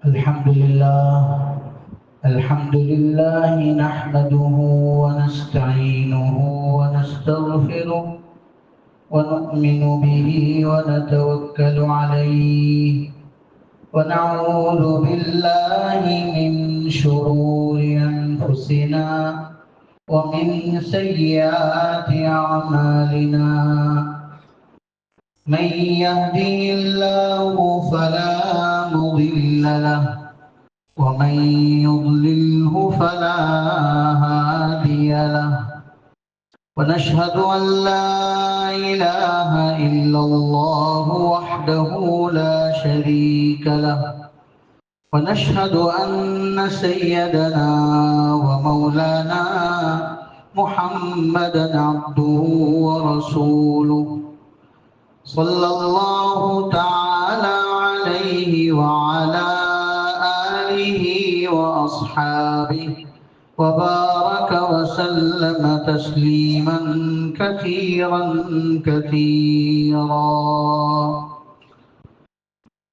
الحمد لله نحمده ونستعينه ونستغفره ونؤمن به ونتوكل عليه ونعوذ بالله من شرور أنفسنا ومن سيئات أعمالنا من يهده الله فلا مضل له ومن يضلله فلا هادي له ونشهد أن لا إله إلا الله وحده لا شريك له ونشهد أن سيدنا ومولانا محمدا عبده ورسوله صلى الله تعالى عليه وعلى آله وأصحابه وبارك وسلم تسليما كثيرا كثيرا.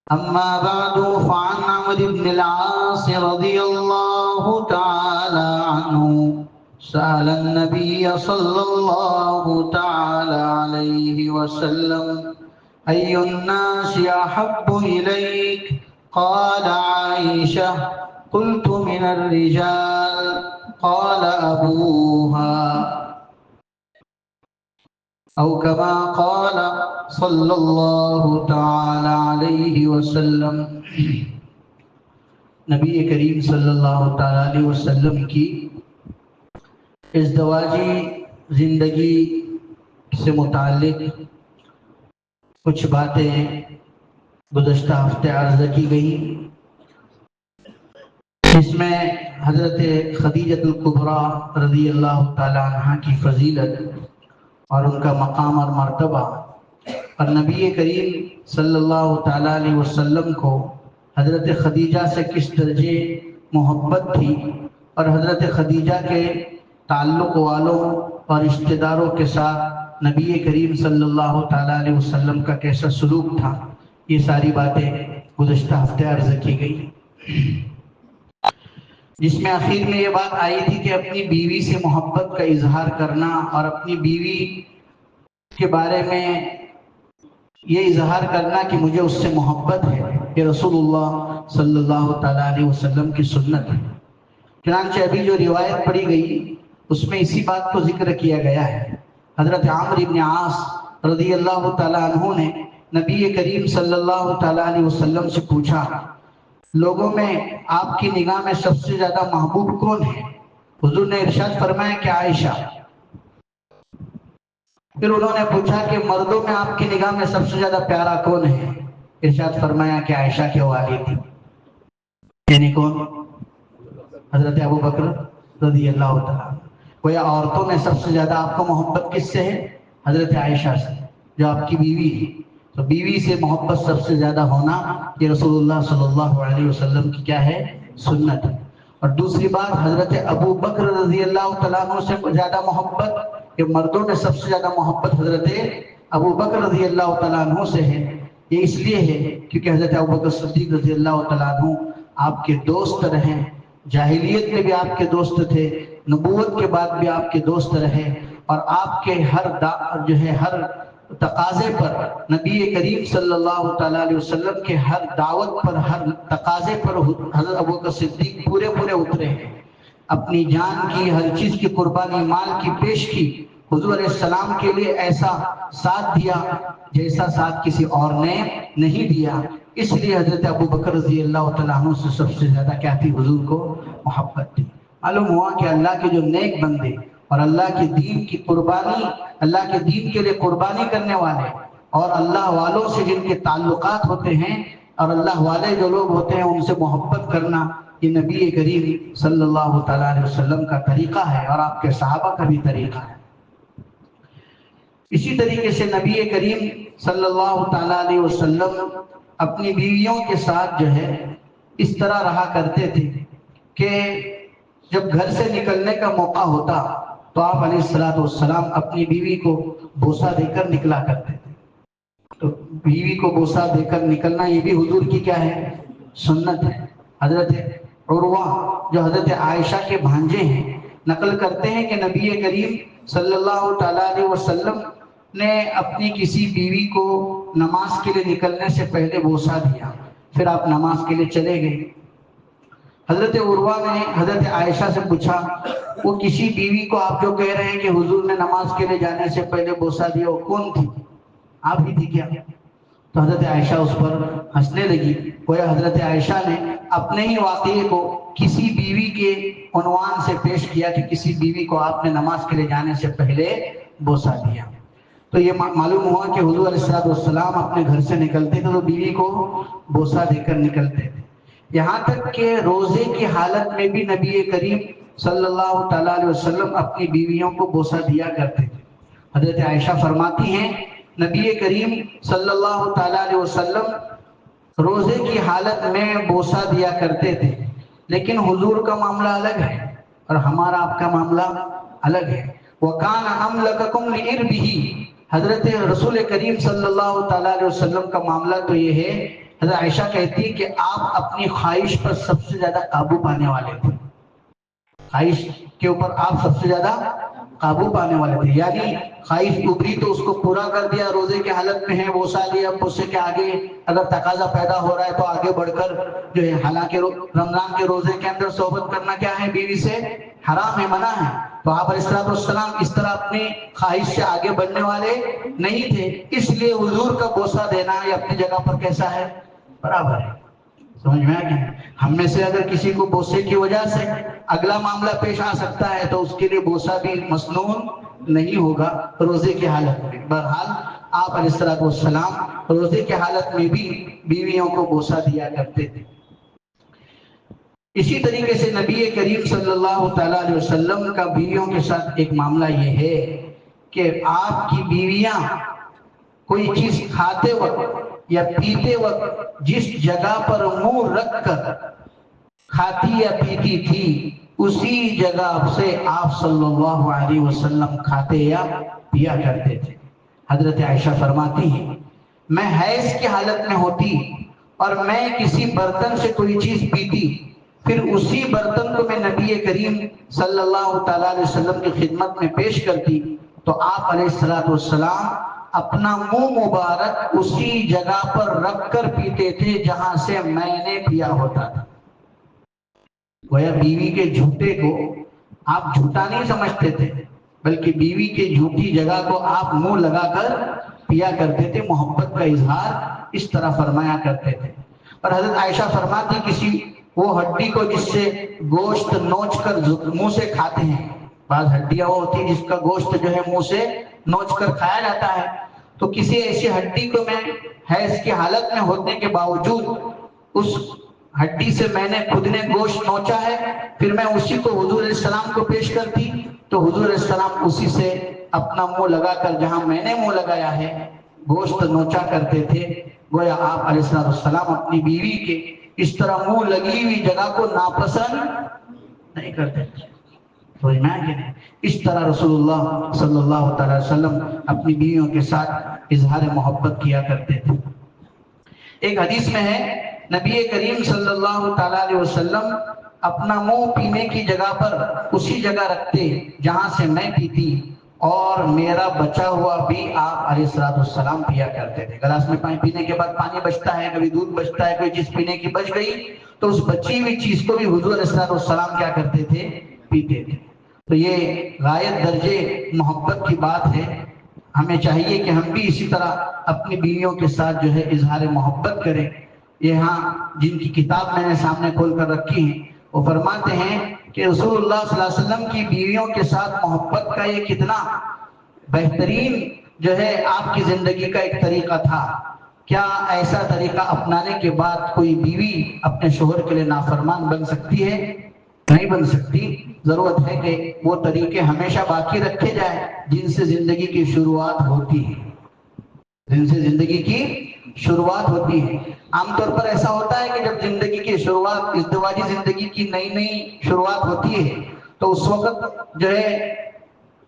أما بعد فعن عمرو بن العاص رضي الله تعالى عنه سأل النبي صلى الله تعالى عليه وسلم أي الناس أحب إليك؟ قال عائشة. قلت من الرجال؟ قال أبوها، أو كما قال صلى الله تعالى عليه وسلم. نبی کریم صلی اللہ تعالیٰ علیہ وسلم کی ازدواجی زندگی سے متعلق کچھ باتیں گزشتہ ہفتے عرض کی گئی. اس میں حضرت خدیجہ الکبریٰ رضی اللہ تعالیٰ عنہ کی فضیلت اور ان کا مقام اور مرتبہ اور نبی کریم صلی اللہ تعالیٰ علیہ وسلم کو حضرت خدیجہ سے کس درجے محبت تھی اور حضرت خدیجہ کے تعلق والوں اور رشتہ داروں کے ساتھ نبی کریم صلی اللہ تعالیٰ علیہ وسلم کا کیسا سلوک تھا، یہ ساری باتیں گزشتہ ہفتے عرض کی گئی، جس میں آخر میں یہ بات آئی تھی کہ اپنی بیوی سے محبت کا اظہار کرنا اور اپنی بیوی کے بارے میں یہ اظہار کرنا کہ مجھے اس سے محبت ہے، یہ رسول اللہ صلی اللہ تعالیٰ علیہ وسلم کی سنت ہے. چنانچہ ابھی جو روایت پڑھی گئی اس میں اسی بات کو ذکر کیا گیا ہے. حضرت عمرو بن عاص رضی اللہ تعالیٰ عنہ نے نبی کریم صلی اللہ تعالیٰ علیہ وسلم سے پوچھا، لوگوں میں آپ کی نگاہ میں سب سے زیادہ محبوب کون ہے؟ حضور نے ارشاد فرمایا کہ عائشہ. پھر انہوں نے پوچھا کہ مردوں میں آپ کی نگاہ میں سب سے زیادہ پیارا کون ہے؟ ارشاد فرمایا کہ عائشہ کے والد، یعنی کون؟ حضرت ابو بکر رضی اللہ تعالیٰ. گویا عورتوں میں سب سے زیادہ آپ کو محبت کس سے ہے؟ حضرت عائشہ سے، جو آپ کی بیوی ہے. تو بیوی سے محبت سب سے زیادہ ہونا یہ رسول اللہ صلی اللہ علیہ وسلم کی کیا ہے؟ سنت ہے. اور دوسری بات، حضرت ابو بکر رضی اللہ تعالیٰ عنہ سے زیادہ محبت، کہ مردوں میں سب سے زیادہ محبت حضرت ابو بکر رضی اللہ تعالیٰ عنہ سے ہے. یہ اس لیے ہے کیونکہ حضرت ابو بکر صدیق رضی اللہ تعالیٰ عنہ آپ کے دوست رہے، جاہلیت میں بھی آپ کے دوست تھے، نبوت کے بعد بھی آپ کے دوست رہے، اور آپ کے ہر تقاضے پر نبی کریم صلی اللہ تعالیٰ علیہ وسلم کے ہر دعوت پر، ہر تقاضے پر حضرت ابوبکر صدیق پورے اترے ہیں. اپنی جان کی ہر چیز کی قربانی، مال کی پیش کی، حضور علیہ السلام کے لیے ایسا ساتھ دیا جیسا ساتھ کسی اور نے نہیں دیا. اس لیے حضرت ابوبکر رضی اللہ تعالیٰ عنہ سے سب سے زیادہ کیا تھی؟ حضور کو محبت تھی. معلوم ہوا کہ اللہ کے جو نیک بندے اور اللہ کے دین کی قربانی، اللہ کے دین کے لیے قربانی کرنے والے اور اللہ والوں سے جن کے تعلقات ہوتے ہیں اور اللہ والے جو لوگ ہوتے ہیں ان سے محبت کرنا، یہ نبی کریم صلی اللہ تعالیٰ علیہ وسلم کا طریقہ ہے اور آپ کے صحابہ کا بھی طریقہ ہے. اسی طریقے سے نبی کریم صلی اللہ تعالیٰ علیہ وسلم اپنی بیویوں کے ساتھ جو ہے اس طرح رہا کرتے تھے کہ جب گھر سے نکلنے کا موقع ہوتا تو آپ علیہ السلام اپنی بیوی کو بوسہ دے کر نکلا کرتے تھے. تو بیوی کو بوسہ دے کر نکلنا یہ بھی حضور کی کیا ہے؟ سنت ہے. حضرت عروہ جو حضرت عائشہ کے بھانجے ہیں نقل کرتے ہیں کہ نبی کریم صلی اللہ تعالیٰ علیہ وسلم نے اپنی کسی بیوی کو نماز کے لیے نکلنے سے پہلے بوسہ دیا، پھر آپ نماز کے لیے چلے گئے۔ حضرت عروہ نے حضرت عائشہ سے پوچھا وہ کسی بیوی کو آپ جو کہہ رہے ہیں کہ حضور نے نماز کے لیے جانے سے پہلے بوسہ دیا وہ کون تھی؟ آپ ہی تھی کیا؟ تو حضرت عائشہ اس پر ہنسنے لگی۔ گویا حضرت عائشہ نے اپنے ہی واقعے کو کسی بیوی کے عنوان سے پیش کیا کہ کسی بیوی کو آپ نے نماز کے لیے جانے سے پہلے بوسہ دیا۔ تو یہ معلوم ہوا کہ حضور علیہ السلام اپنے گھر سے نکلتے تھے تو بیوی کو بوسہ دے کر نکلتے تھے۔ یہاں تک کہ روزے کی حالت میں بھی نبی کریم صلی اللہ تعالیٰ علیہ وسلم اپنی بیویوں کو بوسہ دیا کرتے تھے۔ حضرت عائشہ فرماتی ہیں نبی کریم صلی اللہ تعالیٰ علیہ وسلم روزے کی حالت میں بوسہ دیا کرتے تھے، لیکن حضور کا معاملہ الگ ہے اور ہمارا آپ کا معاملہ الگ ہے۔ وَكَانَ أَمْلَكَكُمْ لِإِرْبِهِ، حضرت رسول کریم صلی اللہ تعالیٰ علیہ وسلم کا معاملہ تو یہ ہے، حضرت عائشہ کہتی ہے کہ آپ اپنی خواہش پر سب سے زیادہ قابو پانے والے تھے، خواہش کے اوپر آپ سب سے زیادہ قابو پانے والے تھے، یعنی خواہش ابری تو اس کو پورا کر دیا، روزے کی حالت میں ہے بوسہ لیا، بوسے کے آگے اگر تقاضا پیدا ہو رہا ہے تو آگے بڑھ کر جو ہے، حالانکہ رمضان کے روزے کے اندر صحبت کرنا کیا ہے؟ بیوی سے حرام ہے، منع ہے، تو آپ علیہ السلام اس طرح اپنی خواہش سے آگے بڑھنے والے نہیں تھے، اس لیے حضور کا بوسہ دینا یہ اپنی جگہ پر کیسا ہے؟ برابر ہے۔ سمجھ میں آیا کہ ہم میں سے اگر کسی کو بوسے کی وجہ سے اگلا معاملہ پیش آ سکتا ہے تو اس کے لیے بوسہ بھی مسنون نہیں ہوگا روزے کی حالت میں۔ بہرحال آپ علیہ السلام روزے کی حالت میں بھی بیویوں کو بوسہ دیا کرتے تھے۔ اسی طریقے سے نبی کریم صلی اللہ تعالیٰ علیہ وسلم کا بیویوں کے ساتھ ایک معاملہ یہ ہے کہ آپ کی بیویاں کوئی چیز کھاتے وقت یا پیتے وقت جس جگہ پر منہ رکھ کر کھاتی یا پیتی تھی اسی جگہ سے آپ صلی اللہ علیہ وسلم کھاتے یا پیا کرتے تھے۔ حضرت عائشہ فرماتی ہیں میں حیض کی حالت میں ہوتی اور میں کسی برتن سے کوئی چیز پیتی، پھر اسی برتن کو میں نبی کریم صلی اللہ تعالیٰ علیہ وسلم کی خدمت میں پیش کرتی تو آپ علیہ السلام اپنا منہ مبارک اسی جگہ پر رکھ کر پیتے تھے جہاں سے میں نے پیا ہوتا تھا۔ گویا بیوی کے جھوٹے کو آپ جھوٹا نہیں سمجھتے تھے، بلکہ بیوی کے جھوٹی جگہ کو آپ منہ لگا کر پیا کرتے تھے، محبت کا اظہار اس طرح فرمایا کرتے تھے۔ اور حضرت عائشہ فرماتی کسی وہ ہڈی کو جس سے گوشت نوچ کر منہ سے کھاتے ہیں، بعض ہڈیاں وہ ہوتی ہیں جس کا گوشت جو ہے منہ سے نوچ کر کھایا جاتا ہے، تو کسی ایسی ہڈی کو میں حیض کی حالت میں ہونے کے باوجود اس ہڈی سے میں نے خود نے گوشت نوچا ہے، پھر میں اسی کو حضور علیہ السلام کو پیش کرتی تو حضور علیہ السلام اسی سے اپنا منہ لگا کر جہاں میں نے منہ لگایا ہے گوشت نوچا کرتے تھے۔ گویا آپ علیہ السلام اپنی بیوی کے اس طرح منہ لگی ہوئی جگہ کو ناپسند نہیں کرتے تھے۔ سمجھ میں آیا کہ نہیں؟ اس طرح رسول اللہ صلی اللہ تعالی وسلم اپنی بیویوں کے ساتھ اظہار محبت کیا کرتے تھے۔ ایک حدیث میں ہے نبی کریم صلی اللہ تعالی علیہ وسلم اپنا منہ پینے کی جگہ پر اسی جگہ رکھتے جہاں سے میں پیتی اور میرا بچا ہوا بھی آپ علیہ السلام پیا کرتے تھے۔ گلاس میں پانی پینے کے بعد پانی بچتا ہے، کبھی دودھ بچتا ہے، کوئی چیز پینے کی بچ گئی تو اس بچی ہوئی چیز کو بھی حضور علیہ السلام کیا کرتے تھے؟ پیتے تھے۔ تو یہ غایت درجے محبت کی بات ہے، ہمیں چاہیے کہ ہم بھی اسی طرح اپنی بیویوں کے ساتھ جو ہے اظہار محبت کریں۔ یہاں جن کی کتاب میں نے سامنے کھول کر رکھی ہے وہ فرماتے ہیں کہ رسول اللہ صلی اللہ علیہ وسلم کی بیویوں کے ساتھ محبت کا یہ کتنا بہترین جو ہے آپ کی زندگی کا ایک طریقہ تھا۔ کیا ایسا طریقہ اپنانے کے بعد کوئی بیوی اپنے شوہر کے لیے نافرمان بن سکتی ہے؟ نہیں بن سکتی۔ ضرورت ہے کہ وہ طریقے ہمیشہ باقی رکھے جائیں جن سے زندگی کی شروعات ہوتی ہے، جن سے زندگی کی شروعات ہوتی ہے۔ عام طور پر ایسا ہوتا ہے کہ جب زندگی کی شروعات، ازدواجی زندگی کی نئی نئی شروعات ہوتی ہے تو اس وقت جو ہے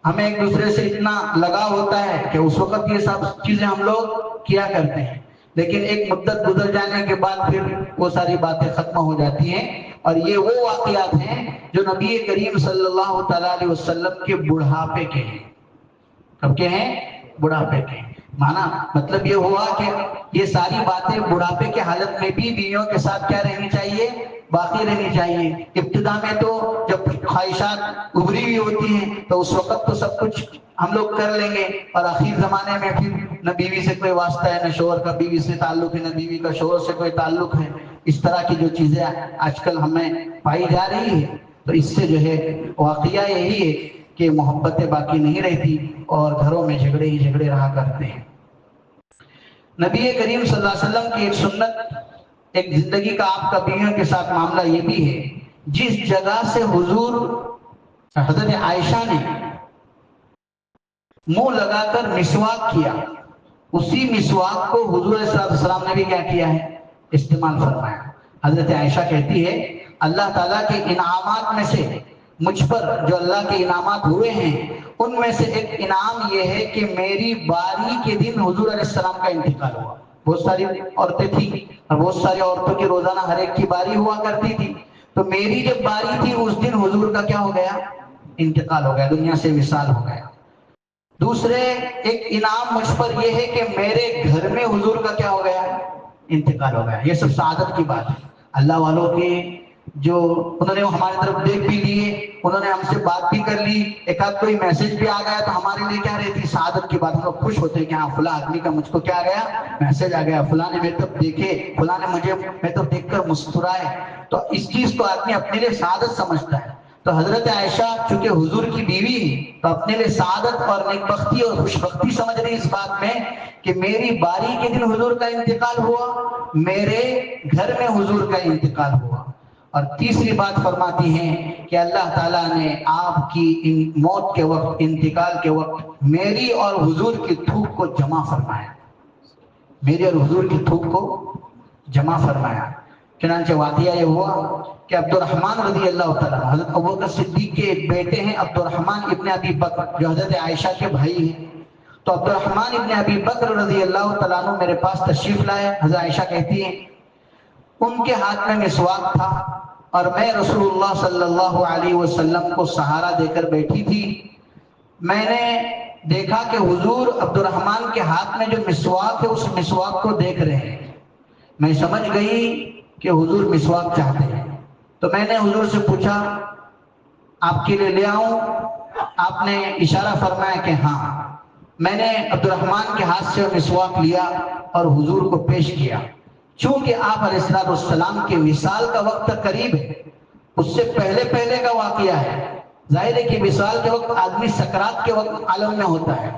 ہمیں ایک دوسرے سے اتنا لگاؤ ہوتا ہے کہ اس وقت یہ سب چیزیں ہم لوگ کیا کرتے ہیں، لیکن ایک مدت گزر جانے کے بعد پھر وہ ساری باتیں ختم ہو جاتی ہیں، اور یہ وہ واقعات ہیں جو نبی کریم صلی اللہ تعالیٰ علیہ وسلم کے بڑھاپے کے ہیں۔ کب کے ہیں؟ بڑھاپے کے۔ مانا مطلب یہ ہوا کہ یہ ساری باتیں بڑھاپے کے حالت میں بھی بیویوں کے ساتھ کیا رہنی چاہیے؟ باقی رہنی چاہیے۔ ابتدا میں تو جب خواہشات ابھری ہوئی ہوتی ہیں تو اس وقت تو سب کچھ ہم لوگ کر لیں گے، اور آخر زمانے میں پھر نہ بیوی سے کوئی واسطہ ہے، نہ شوہر کا بیوی سے تعلق ہے، نہ بیوی کا شوہر سے کوئی تعلق ہے۔ اس طرح کی جو چیزیں آج کل ہمیں پائی جا رہی ہے، تو اس سے جو ہے واقعہ یہی ہے کہ محبتیں باقی نہیں رہتی اور گھروں میں جھگڑے ہی جھگڑے رہا کرتے ہیں۔ نبی کریم صلی اللہ علیہ وسلم کی ایک سنت، ایک زندگی کا آپ کا بیویوں کے ساتھ معاملہ یہ بھی ہے، جس جگہ سے حضور حضرت عائشہ نے منہ لگا کر مسواک کیا، اسی مسواک کو حضور علیہ السلام نے بھی کیا کیا ہے؟ استعمال فرمایا۔ حضرت عائشہ کہتی ہے اللہ تعالیٰ کے انعامات میں سے مجھ پر جو اللہ کے انعامات ہوئے ہیں، ان میں سے ایک انعام یہ ہے کہ میری باری کے دن حضور علیہ السلام کا انتقال ہوا۔ بہت ساری عورتیں تھیں اور بہت ساری عورتوں کی روزانہ ہر ایک کی باری ہوا کرتی تھی، تو میری جب باری تھی اس دن حضور کا کیا ہو گیا؟ انتقال ہو گیا، دنیا سے وصال ہو گیا۔ دوسرے ایک انعام مجھ پر یہ ہے کہ میرے گھر میں حضور کا کیا ہو گیا؟ انتقال ہو گیا۔ یہ سب سعادت کی بات ہے۔ اللہ والوں کے جو انہوں نے ہماری طرف دیکھ بھی لیے، انہوں نے ہم سے بات بھی کر لی، ایک آدھ کوئی میسج بھی آ گیا تو ہمارے لیے کیا رہتی؟ سعادت کی بات۔ ہم لوگ خوش ہوتے ہیں کہ ہاں فلاں آدمی کا مجھ کو کیا گیا؟ میسج آ گیا، فلاں نے میرے طرف دیکھے، فلاں نے مجھے میں تو دیکھ کر مسکرائے، تو اس چیز کو آدمی اپنے لیے سعادت سمجھتا ہے۔ تو حضرت عائشہ چونکہ حضور کی بیوی ہے تو اپنے لیے سعادت اور نیکبختی اور خوشبختی سمجھ رہی اس بات میں کہ میری باری کے دن حضور کا انتقال ہوا، میرے گھر میں حضور کا انتقال ہوا۔ اور تیسری بات فرماتی ہیں کہ اللہ تعالیٰ نے آپ کی موت کے وقت، انتقال کے وقت میری اور حضور کی تھوک کو جمع فرمایا، میری اور حضور کی تھوک کو جمع فرمایا۔ چنانچہ واقعہ یہ ہوا کہ عبد الرحمن رضی اللہ تعالیٰ، حضرت ابوبکر صدیق کے ایک بیٹے ہیں عبد الرحمن ابن ابی بکر جو حضرت عائشہ کے بھائی ہیں، تو عبد الرحمن ابن ابی بکر رضی اللہ تعالیٰ عنہ میرے پاس تشریف لائے۔ حضرت عائشہ کہتی ہیں ان کے ہاتھ میں مسواک تھا اور میں رسول اللہ صلی اللہ علیہ وسلم کو سہارا دے کر بیٹھی تھی۔ میں نے دیکھا کہ حضور عبد الرحمن کے ہاتھ میں جو مسواک ہے اس مسواک کو دیکھ رہے ہیں۔ میں سمجھ گئی کہ حضور مسواک چاہتے ہیں، تو میں نے حضور سے پوچھا آپ کے لیے لے آؤں؟ آپ نے اشارہ فرمایا کہ ہاں۔ میں نے عبد الرحمن کے ہاتھ سے مسواک لیا اور حضور کو پیش کیا۔ چونکہ آپ علیہ السلام کے وصال کا وقت قریب ہے، اس سے پہلے پہلے کا واقعہ ہے، ظاہر ہے کہ وصال کے وقت آدمی سکرات کے وقت عالم میں ہوتا ہے،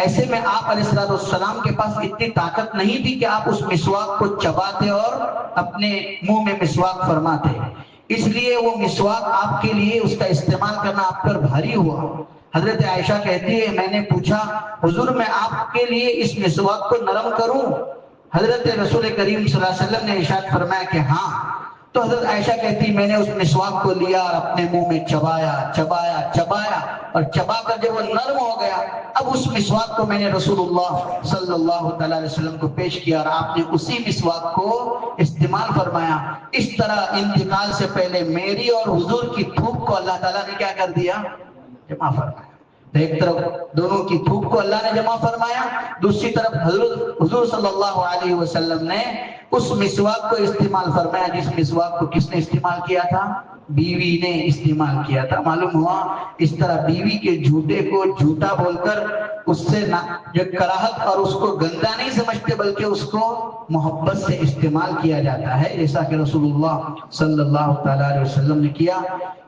ایسے میں آپ علیہ السلام کے پاس اتنی طاقت نہیں تھی کہ آپ اس مسواک کو چباتے اور اپنے منہ میں مسواک فرماتے، اس لیے وہ مسواک آپ کے لیے اس کا استعمال کرنا آپ پر بھاری ہوا۔ حضرت عائشہ کہتی ہے میں نے پوچھا حضور میں آپ کے لیے اس مسواک کو نرم کروں؟ حضرت رسول کریم صلی اللہ علیہ وسلم نے ارشاد فرمایا کہ ہاں۔ تو حضرت عائشہ کہتی میں نے اس مسواک کو لیا اور اپنے منہ میں چبایا چبایا چبایا، اور چبا کر جب وہ نرم ہو گیا، اب اس مسواک کو میں نے رسول اللہ صلی اللہ تعالی علیہ وسلم کو پیش کیا اور آپ نے اسی مسواک کو استعمال فرمایا۔ اس طرح انتقال سے پہلے میری اور حضور کی تھوک کو اللہ تعالیٰ نے کیا کر دیا؟ جمع فرمایا۔ ایک طرف دونوں کی تھوک کو اللہ نے جمع فرمایا، دوسری طرف حضور صلی اللہ علیہ وسلم نے اس مسواک کو استعمال فرمایا جس مسواک کو کس نے استعمال کیا تھا؟ بیوی نے استعمال کیا تھا۔ معلوم ہوا اس طرح بیوی کے جھوٹے کو جھوٹا بول کر اس سے جو کراہت اور اس کو گندا نہیں سمجھتے بلکہ اس کو محبت سے استعمال کیا جاتا ہے، جیسا کہ رسول اللہ صلی اللہ تعالی علیہ وسلم نے کیا۔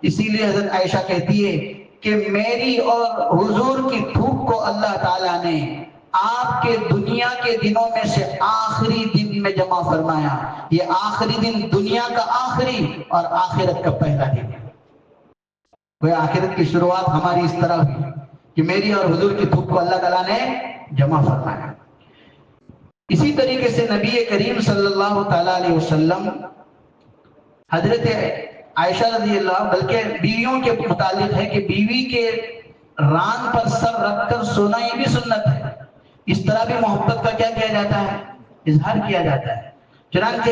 اسی لیے حضرت عائشہ کہتی ہے کہ میری اور حضور کی تھوک کو اللہ تعالیٰ نے آپ کے دنیا کے دنوں میں سے آخری دن میں جمع فرمایا۔ یہ آخری دن دنیا کا آخری اور آخرت کا پہلا دن ہے۔ وہ آخرت کی شروعات ہماری اس طرح ہوئی کہ میری اور حضور کی تھوک کو اللہ تعالیٰ نے جمع فرمایا۔ اسی طریقے سے نبی کریم صلی اللہ تعالیٰ علیہ وسلم حضرت عائشہ رضی اللہ، بلکہ بیویوں کے متعلق ہے کہ بیوی کے ران پر سر رکھ کر سونا یہ بھی سنت ہے۔ اس طرح بھی محبت کا کیا کیا جاتا ہے؟ اظہار کیا جاتا ہے۔ چنانچہ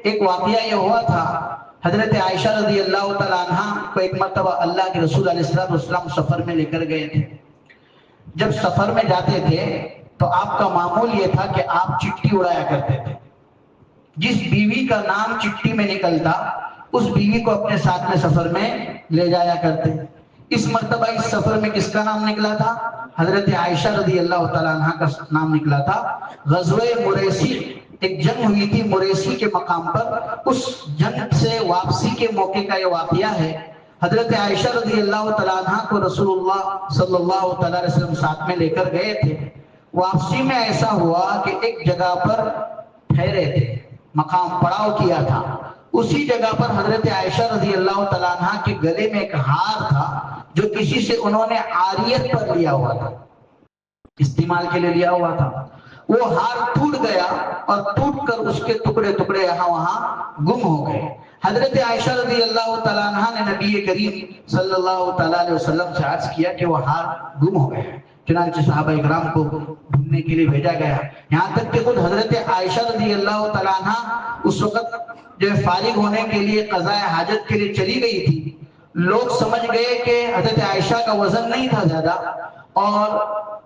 ایک واقعہ یہ ہوا تھا، حضرت عائشہ رضی اللہ تعالیٰ عنہ کو ایک مرتبہ اللہ کے رسول علیہ السلام سفر میں لے کر گئے تھے۔ جب سفر میں جاتے تھے تو آپ کا معمول یہ تھا کہ آپ چٹھی اڑایا کرتے تھے۔ جس بیوی کا نام چٹھی میں نکلتا اس بیوی کو اپنے ساتھ میں سفر میں لے جایا کرتے۔ اس مرتبہ اس سفر میں کس کا نام نکلا تھا؟ حضرت عائشہ رضی اللہ تعالیٰ عنہ کا نام نکلا تھا۔ غزوہ مریسی، ایک جنگ ہوئی تھی مریسی کے مقام پر، اس جنگ سے واپسی کے موقع کا یہ واقعہ ہے۔ حضرت عائشہ رضی اللہ تعالیٰ عنہ کو رسول اللہ صلی اللہ تعالیٰ علیہ وسلم ساتھ میں لے کر گئے تھے۔ واپسی میں ایسا ہوا کہ ایک جگہ پر ٹھہرے تھے، مقام پڑاؤ کیا تھا۔ اسی جگہ پر حضرت عائشہ رضی اللہ تعالیٰ عنہ کے گلے میں ایک ہار تھا جو کسی سے انہوں نے عاریت پر لیا ہوا تھا، استعمال کے لیے لیا ہوا تھا۔ وہ ہار ٹوٹ گیا اور ٹوٹ کر اس کے ٹکڑے ٹکڑے یہاں وہاں گم ہو گئے۔ حضرت عائشہ رضی اللہ تعالیٰ عنہ نے نبی کریم صلی اللہ تعالیٰ علیہ وسلم سے عرض کیا کہ وہ ہار گم ہو گئے۔ چنانچہ صحابہ اکرام کو ڈھونڈنے کے لیے بھیجا گیا، یہاں تک کہ خود حضرت عائشہ رضی اللہ تعالیٰ عنہ اس وقت جو فارغ ہونے کے لیے قضاء حاجت کے لیے چلی گئی تھی۔ لوگ سمجھ گئے کہ حضرت عائشہ کا وزن نہیں تھا زیادہ، اور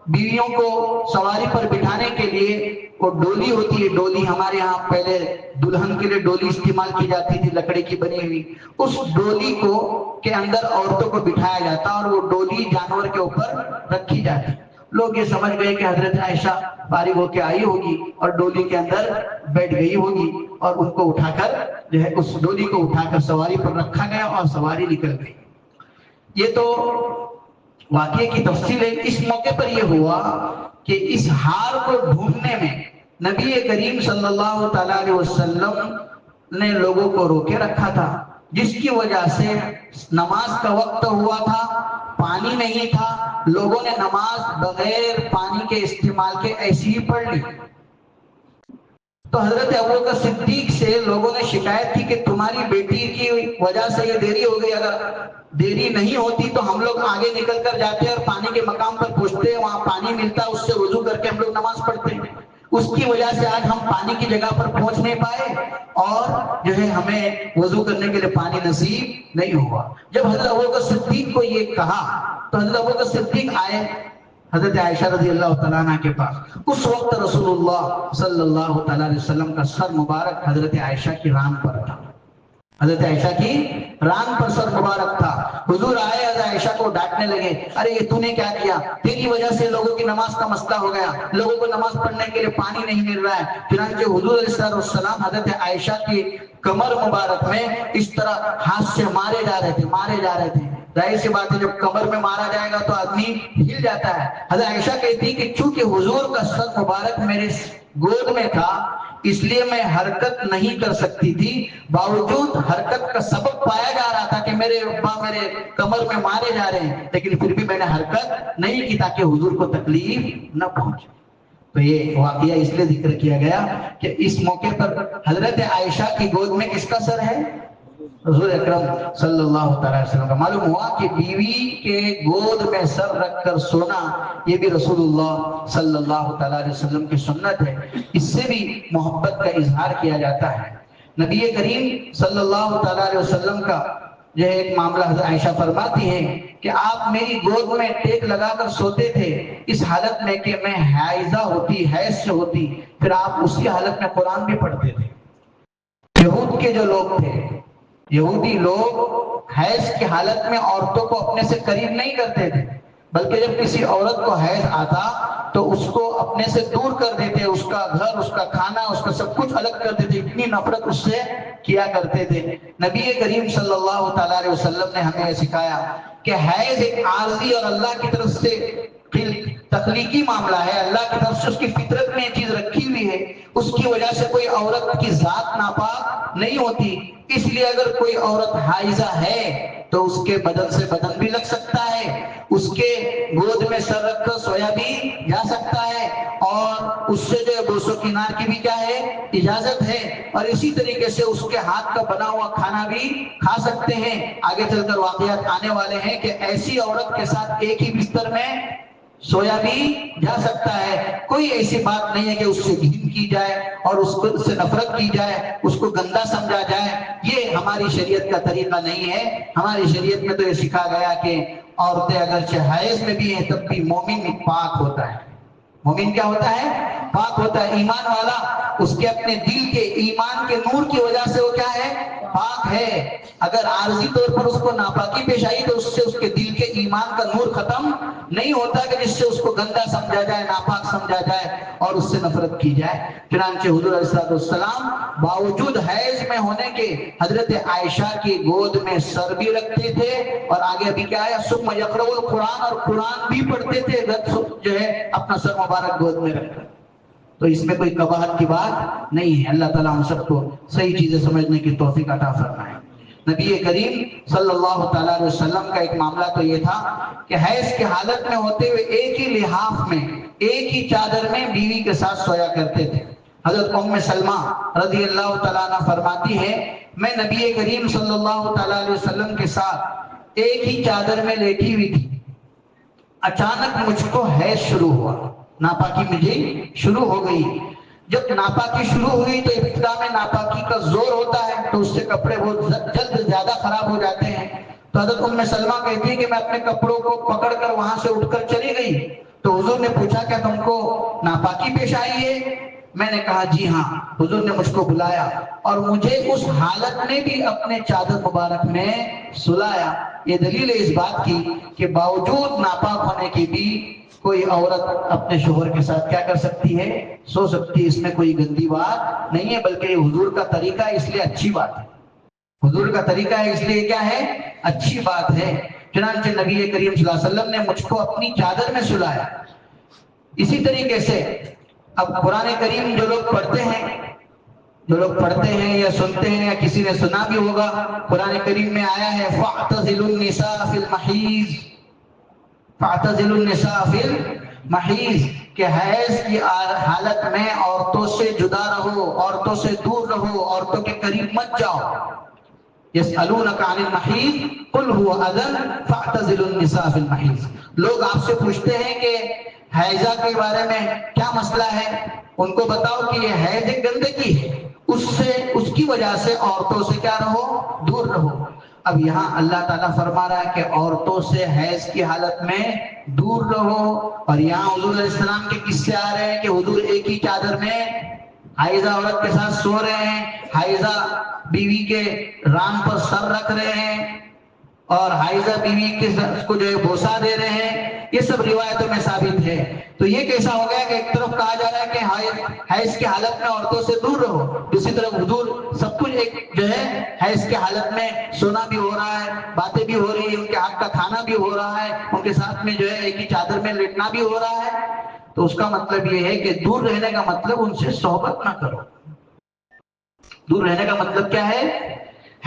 بیویوں کو سواری پر بٹھانے کے لیے وہ ڈولی ہوتی ہے، ڈولی ہمارے ہاں پہلے دلہن کے لیے ڈولی استعمال کی جاتی تھی لکڑی کی بنی ہوئی، اس ڈولی کو کے اندر عورتوں کو بٹھایا جاتا اور وہ ڈولی جانور کے اوپر رکھی جاتی۔ لوگ یہ سمجھ گئے کہ حضرت عائشہ فارغ ہو کے آئی ہوگی اور ڈولی کے اندر بیٹھ گئی ہوگی، اور ان کو اٹھا کر جو ہے اس ڈولی کو اٹھا کر سواری پر رکھا گیا اور سواری نکل گئی۔ یہ تو واقعے کی تفصیل ہے۔ اس موقع پر یہ ہوا کہ اس ہار کو ڈھونڈنے میں نبی کریم صلی اللہ تعالیٰ علیہ وسلم نے لوگوں کو روکے رکھا تھا، جس کی وجہ سے نماز کا وقت ہوا تھا، پانی نہیں تھا، لوگوں نے نماز بغیر پانی کے استعمال کے ایسی ہی پڑھ لی۔ تو حضرت ابوبکر صدیق سے لوگوں نے شکایت کی کہ تمہاری بیٹی کی وجہ سے یہ دیری ہو گئی، اگر دیری نہیں ہوتی تو ہم لوگ آگے نکل کر جاتے اور پانی کے مقام پر پہنچتے، وہاں پانی ملتا، اس سے وضو کر کے ہم لوگ نماز پڑھتے۔ اس کی وجہ سے آج ہم پانی کی جگہ پر پہنچ نہیں پائے اور جو ہے ہمیں وضو کرنے کے لیے پانی نصیب نہیں ہوا۔ جب حضرت ابوبکر صدیق کو یہ کہا تو حضرت ابوبکر صدیق آئے حضرت عائشہ رضی اللہ تعالیٰ عنہ کے پاس۔ اس وقت رسول اللہ صلی اللہ تعالیٰ علیہ وسلم کا سر مبارک حضرت عائشہ کی ران پر تھا، حضرت عائشہ کی ران پر سر مبارک تھا۔ حضور آئے، حضرت عائشہ کو ڈانٹنے لگے، ارے یہ تو نے کیا کیا، تیری وجہ سے لوگوں کی نماز کا مسئلہ ہو گیا، لوگوں کو نماز پڑھنے کے لیے پانی نہیں مل رہا ہے۔ چنانچہ حضور علیہ السلام حضرت عائشہ کی کمر مبارک میں اس طرح ہاتھ سے مارے جا رہے تھے۔ ظاہر سی بات ہے جب کمر میں مارا جائے گا تو آدمی ہل جاتا ہے۔ حضرت عائشہ کہتی کہ چونکہ حضور کا سر مبارک میرے گود میں تھا اس لیے میں حرکت نہیں کر سکتی تھی، باوجود حرکت کا سبب پایا جا رہا تھا کہ میرے ابا میرے کمر میں مارے جا رہے ہیں، لیکن پھر بھی میں نے حرکت نہیں کی تاکہ حضور کو تکلیف نہ پہنچے۔ تو یہ واقعہ اس لیے ذکر کیا گیا کہ اس موقع پر حضرت عائشہ کی گود میں کس کا سر ہے؟ حضور اکرم صلی اللہ تعالیٰ علیہ وسلم کا۔ معلوم ہوا کہ بیوی کے گود میں سر رکھ کر سونا یہ بھی رسول اللہ صلی اللہ تعالیٰ علیہ وسلم کی سنت ہے، اس سے بھی محبت کا اظہار کیا جاتا ہے۔ نبی کریم صلی اللہ تعالیٰ علیہ وسلم کا یہ ایک معاملہ حضرت عائشہ فرماتی ہیں کہ آپ میری گود میں ٹیک لگا کر سوتے تھے اس حالت میں کہ میں حیض سے ہوتی، پھر آپ اسی حالت میں قرآن بھی پڑھتے تھے۔ یہود کے جو لوگ تھے، یہودی لوگ حیض کی حالت میں عورتوں کو اپنے سے قریب نہیں کرتے تھے، بلکہ جب کسی عورت کو حیض آتا تو اس کو اپنے سے دور کر دیتے، اس کا گھر، اس کا کھانا، اس کا سب کچھ الگ کر دیتے، اتنی نفرت اس سے کیا کرتے تھے۔ نبی کریم صلی اللہ تعالیٰ علیہ وسلم نے ہمیں یہ سکھایا کہ حیض ایک عارضی اور اللہ کی طرف سے تخلیقی معاملہ ہے، اللہ کی طرف سے اس کی فطرت میں یہ چیز رکھی ہوئی ہے، اس کی وجہ سے کوئی عورت کی ذات ناپاک نہیں ہوتی۔ اس لیے اگر کوئی عورت حائضہ ہے تو اس کے بدن سے بدن بھی لگ سکتا ہے، اس کے گود میں سر رکھ کر سویا بھی جا سکتا ہے، اور اس سے جو بوس و کنار کی بھی کیا ہے اجازت ہے، اور اسی طریقے سے اس کے ہاتھ کا بنا ہوا کھانا بھی کھا سکتے ہیں۔ آگے چل کر واقعات آنے والے ہیں کہ ایسی عورت کے ساتھ ایک ہی بستر میں سویا بھی جا سکتا ہے، کوئی ایسی بات نہیں ہے کہ اس سے گھن کی جائے اور اس کو سے نفرت کی جائے، اس کو گندا سمجھا جائے، یہ ہماری شریعت کا طریقہ نہیں ہے۔ ہماری شریعت میں تو یہ سکھا گیا کہ عورتیں اگرچہ حیض میں بھی ہیں تب بھی مومن پاک ہوتا ہے۔ مومن کیا ہوتا ہے؟ پاک ہوتا ہے۔ ایمان والا اس کے اپنے دل کے ایمان کے نور کی وجہ سے وہ کیا ہے؟ پاک ہے۔ اگر عارضی طور پر اس کو ناپاکی پیش آئی تو اس سے اس کے دل کے ایمان کا نور ختم نہیں ہوتا کہ جس سے اس کو گندا سمجھا جائے، ناپاک سمجھا جائے اور اس سے نفرت کی جائے۔ چنانچہ حضور علیہ السلام باوجود حیض میں ہونے کے حضرت عائشہ کی گود میں سر بھی رکھتے تھے، اور آگے ابھی کیا ہے، ثم یقرؤ القرآن، اور قرآن بھی پڑھتے تھے جو ہے اپنا سر مبارک گود میں رکھ کر۔ تو اس میں کوئی قباحت کی بات نہیں ہے۔ اللہ تعالیٰ ہم سب کو صحیح چیزیں سمجھنے کی توفیق عطا فرمائے۔ نبی کریم صلی اللہ تعالیٰ علیہ وسلم کا ایک معاملہ تو یہ تھا کہ حیض کی حالت میں ہوتے ہوئے ایک ہی لحاف میں، ایک ہی چادر میں بیوی کے ساتھ سویا کرتے تھے۔ حضرت ام سلمہ رضی اللہ تعالیٰ عنہ فرماتی ہے، میں نبی کریم صلی اللہ تعالیٰ علیہ وسلم کے ساتھ ایک ہی چادر میں لیٹی ہوئی تھی، اچانک مجھ کو حیض شروع ہوا، ناپاکی مجھے شروع ہو گئی۔ جب ناپاکی شروع ہوئی تو ابتدا میں ناپاکی کا زور ہوتا ہے تو اس سے کپڑے بہت جلد زیادہ خراب ہو جاتے ہیں۔ تو حضرت ام سلمہ کہتی ہے کہ میں اپنے کپڑوں کو پکڑ کر وہاں سے اٹھ کر چلی گئی، تو حضور نے پوچھا کیا تم کو ناپاکی پیش آئی ہے؟ میں نے کہا جی ہاں۔ حضور نے مجھ کو بلایا اور مجھے اس حالت میں بھی اپنے چادر مبارک میں سلایا۔ یہ دلیل ہے اس بات کی کہ باوجود ناپاک ہونے کی بھی کوئی عورت اپنے شوہر کے ساتھ کیا کر سکتی ہے؟ سو سکتی ہے۔ اس میں کوئی گندی بات نہیں ہے، بلکہ یہ حضور کا طریقہ ہے، اس لیے اچھی بات ہے۔ حضور کا طریقہ ہے اس لیے کیا ہے؟ اچھی بات ہے۔ چنانچہ نبی کریم صلی اللہ علیہ وسلم نے مجھ کو اپنی چادر میں سلایا۔ اسی طریقے سے اب قرآن کریم جو لوگ پڑھتے ہیں یا سنتے ہیں یا کسی نے سنا بھی ہوگا، قرآن کریم میں آیا ہے فَاعْتَزِلُوا النِّسَاءَ فِي الْمَحِيضِ، فَاعْتَزِلُوا النِّسَاءَ فِي الْمَحِيضِ، کہ حیض کی حالت میں عورتوں سے جدا رہو، عورتوں سے دور رہو، عورتوں کے قریب مت جاؤ۔ يَسْأَلُونَكَ عَنِ الْمَحِيضِ قُلْ هُوَ أَذًى فَاعْتَزِلُوا النِّسَاءَ فِي الْمَحِيضِ۔ لوگ آپ سے پوچھتے ہیں کہ حیضہ کے بارے میں کیا مسئلہ ہے، ان کو بتاؤ کہ یہ حیض ایک گندگی ہے، اس کی وجہ سے عورتوں سے کیا رہو؟ دور رہو۔ اب یہاں اللہ تعالیٰ فرما رہا ہے کہ عورتوں سے حیض کی حالت میں دور رہو، اور یہاں حضور علیہ السلام کے قصے آ رہے ہیں کہ حضور ایک ہی چادر میں حائضہ عورت کے ساتھ سو رہے ہیں، حائضہ بیوی کے ران پر سر رکھ رہے ہیں اور حائضہ بیوی کے کو جو ہے بوسہ دے رہے ہیں۔ یہ سب روایتوں میں ثابت ہے۔ تو یہ کیسا ہو گیا کہ ایک طرف کہا جا رہا ہے کہ حیض کی حالت میں عورتوں سے دور رہو، دوسری طرف حضور سب کچھ ایک جو ہے حیض کی حالت میں سونا بھی ہو رہا ہے، باتیں بھی ہو رہی ہیں، ان کے ہاتھ کا کھانا بھی ہو رہا ہے، ان کے ساتھ میں جو ہے ایک ہی چادر میں لیٹنا بھی ہو رہا ہے۔ تو اس کا مطلب یہ ہے کہ دور رہنے کا مطلب ان سے صحبت نہ کرو۔ دور رہنے کا مطلب کیا ہے؟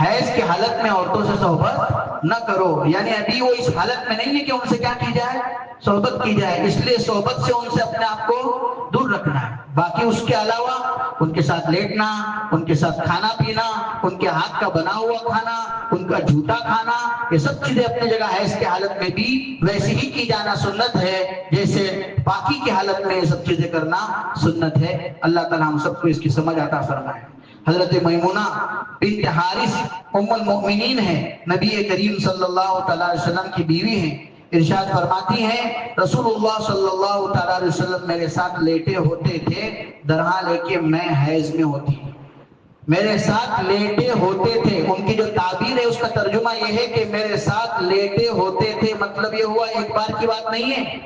حیض کی حالت میں عورتوں سے صحبت نہ کرو، یعنی ابھی وہ اس حالت میں نہیں ہے کہ ان سے کیا کی جائے؟ صحبت کی جائے، اس لیے صحبت سے ان سے اپنے آپ کو دور رکھنا ہے۔ باقی اس کے علاوہ ان کے ساتھ لیٹنا، ان کے ساتھ کھانا پینا، ان کے ہاتھ کا بنا ہوا کھانا، ان کا جھوٹا کھانا، یہ سب چیزیں اپنی جگہ حیض کی حالت میں بھی ویسے ہی کی جانا سنت ہے جیسے باقی کی حالت میں یہ سب چیزیں کرنا سنت ہے۔ اللہ تعالیٰ ہم سب کو اس کی سمجھ عطا فرمائے۔ حضرت میمونہ بنت حارث ام المؤمنین ہیں، نبی کریم صلی اللہ تعالیٰ علیہ وسلم کی بیوی ہیں۔ ارشاد فرماتی ہیں رسول اللہ صلی اللہ تعالیٰ علیہ وسلم میرے ساتھ لیٹے ہوتے تھے درحال ہے کہ میں حیض میں ہوتی، میرے ساتھ لیٹے ہوتے تھے۔ ان کی جو تعبیر ہے اس کا ترجمہ یہ ہے کہ میرے ساتھ لیٹے ہوتے تھے، مطلب یہ ہوا ایک بار کی بات نہیں ہے،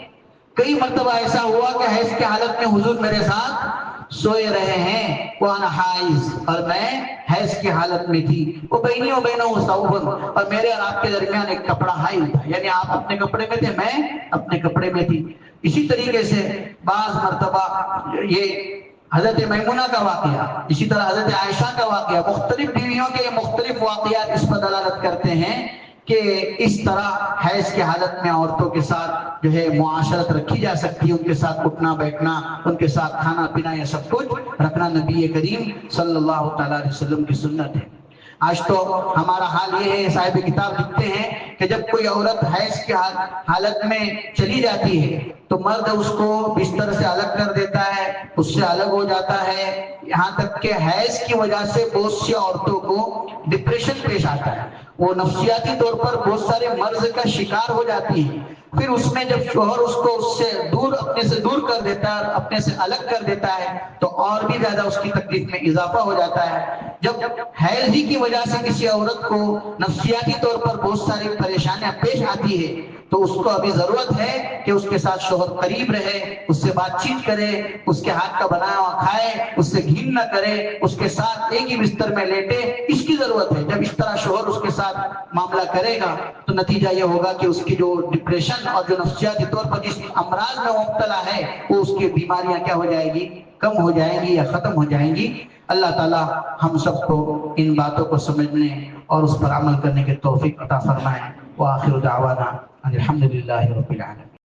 کئی مرتبہ ایسا ہوا کہ حیض کی حالت میں حضور میرے ساتھ سوئے رہے ہیں، وانا حائض، اور میں حیض کی حالت میں تھی، وہ بینی و بینہ ثوب، اور میرے اور آپ کے درمیان ایک کپڑا حائل تھا، یعنی آپ اپنے کپڑے میں تھے، میں اپنے کپڑے میں تھی۔ اسی طریقے سے بعض مرتبہ یہ حضرت میمونہ کا واقعہ، اسی طرح حضرت عائشہ کا واقعہ، مختلف بیویوں کے مختلف واقعات اس پر دلالت کرتے ہیں کہ اس طرح حیض کی حالت میں عورتوں کے ساتھ جو ہے معاشرت رکھی جا سکتی ہے، ان کے ساتھ اٹھنا بیٹھنا، ان کے ساتھ کھانا پینا، یہ سب کچھ رکھنا نبی کریم صلی اللہ تعالیٰ علیہ وسلم کی سنت ہے۔ آج تو ہمارا حال یہ ہے، صاحب کتاب لکھتے ہیں کہ جب کوئی عورت حیض کی حالت میں چلی جاتی ہے تو مرد اس کو بستر سے الگ کر دیتا ہے، اس سے الگ ہو جاتا ہے، یہاں تک کہ حیض کی وجہ سے بہت سی عورتوں کو ڈپریشن پیش آتا ہے، وہ نفسیاتی طور پر بہت سارے مرض کا شکار ہو جاتی ہے۔ پھر اس میں جب شوہر اس کو اس سے دور، اپنے سے دور کر دیتا ہے، اپنے سے الگ کر دیتا ہے، تو اور بھی زیادہ اس کی تکلیف میں اضافہ ہو جاتا ہے۔ جب حیض ہی کی وجہ سے کسی عورت کو نفسیاتی طور پر بہت ساری پریشانیاں پیش آتی ہے تو اس کو ابھی ضرورت ہے کہ اس کے ساتھ شوہر قریب رہے، اس سے بات چیت کرے، اس کے ہاتھ کا بنایا ہوا کھائے، اس سے گھن نہ کرے، اس کے ساتھ ایک ہی بستر میں لیٹے، اس کی ضرورت ہے۔ جب اس طرح شوہر اس کے ساتھ معاملہ کرے گا تو نتیجہ یہ ہوگا کہ اس کی جو ڈپریشن اور جو نفسیاتی طور پر جس امراض میں مبتلا ہے وہ اس کی بیماریاں کیا ہو جائے گی؟ کم ہو جائیں گی یا ختم ہو جائیں گی۔ اللہ تعالی ہم سب کو ان باتوں کو سمجھنے اور اس پر عمل کرنے کے توفیق عطا فرمائے۔ وآخر دعوانا الحمدللہ رب العالمین۔